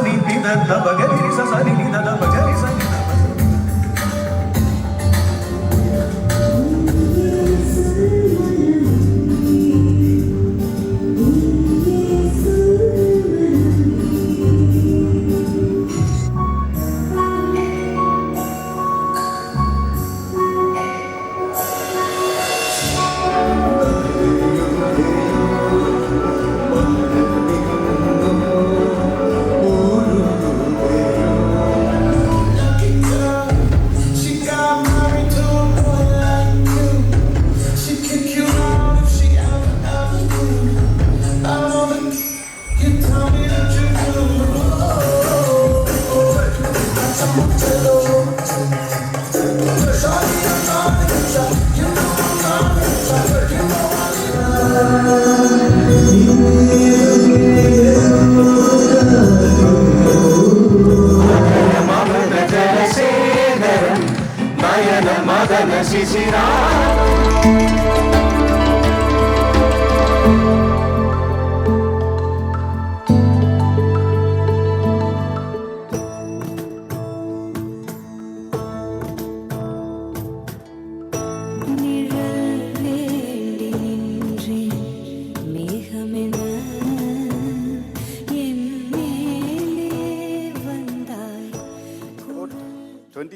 ni ni da da ba ga ni sa ni ni da da ba ga ni sa ni da ba.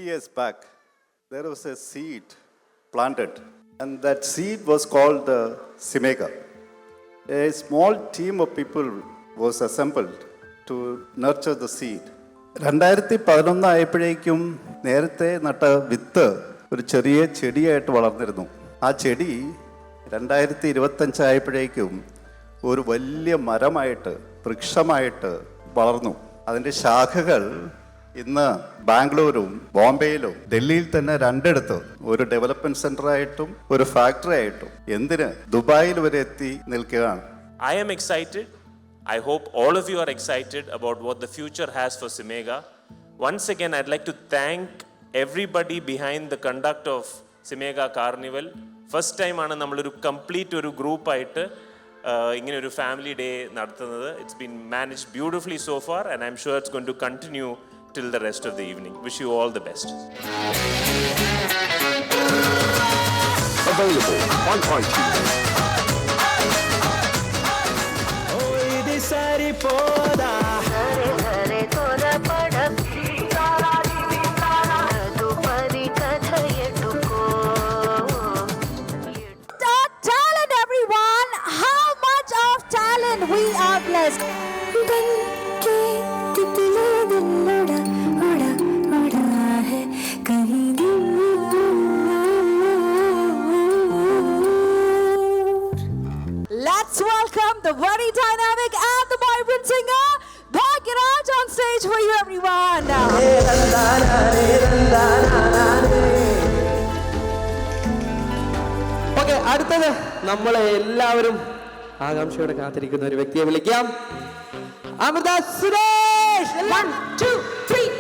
Years back, there was a seed planted, and that seed was called Simega. A small team of people was assembled to nurture the seed. 2011 ആയപ്പോഴേക്കും നേരത്തെ നട്ട വിത്ത് ഒരു ചെറിയ ചെടിയായിട്ട് വളർന്നിരുന്നു. ആ ചെടി 2025 ആയപ്പോഴേക്കും ഒരു വലിയ മരമായിട്ട് വൃക്ഷമായിട്ട് വളർന്നു. അതിൻ്റെ ശാഖകൾ ഇന്ന് ബാംഗ്ലൂരും ബോംബെയിലും ഡൽഹിയിൽ തന്നെ രണ്ടിടത്ത് ഒരു ഡെവലപ്മെന്റ് സെന്റർ ആയിട്ടും ഒരു ഫാക്ടറി ആയിട്ടും എന്തിന് ദുബായിൽ വരെ എത്തി നിൽക്കുകയാണ്. I am excited. I hope all of you are excited about what the future has for Simega. Once again, I'd like to thank everybody behind the conduct of Simega Carnival. First time ആണ് നമ്മളൊരു complete ഒരു ഗ്രൂപ്പായിട്ട് ഇങ്ങനെ ഒരു family day നടത്തുന്നത്. It's been managed beautifully so far and I'm sure it's going to continue till the rest of the evening. Wish you all the best. Available on iTunes. Talent, everyone! How much of talent we are blessed. Let's welcome the very dynamic and the vibrant singer, Bhagyaraj, on stage for you, everyone. Okay, അടുത്തത് നമ്മളെ എല്ലാവരും ആകാംക്ഷയോടെ കാത്തിരിക്കുന്ന ഒരു വ്യക്തിയെ വിളിക്കാം. അമൃത സുരേഷ്. 1 2 3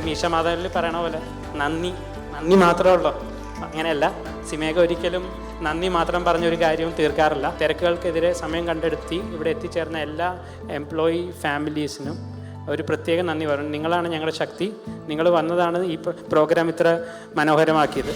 മീശ മാധവനിൽ പറയണ പോലെ നന്ദി മാത്രമേ ഉള്ളൂ. അങ്ങനെയല്ല, സിമേഗ ഒരിക്കലും നന്ദി മാത്രം പറഞ്ഞൊരു കാര്യവും തീർക്കാറില്ല. തിരക്കുകൾക്കെതിരെ സമയം കണ്ടെടുത്തി ഇവിടെ എത്തിച്ചേർന്ന എല്ലാ എംപ്ലോയി ഫാമിലീസിനും ഒരു പ്രത്യേക നന്ദി പറയും. നിങ്ങളാണ് ഞങ്ങളുടെ ശക്തി. നിങ്ങൾ വന്നതാണ് ഈ പ്രോഗ്രാം ഇത്ര മനോഹരമാക്കിയത്.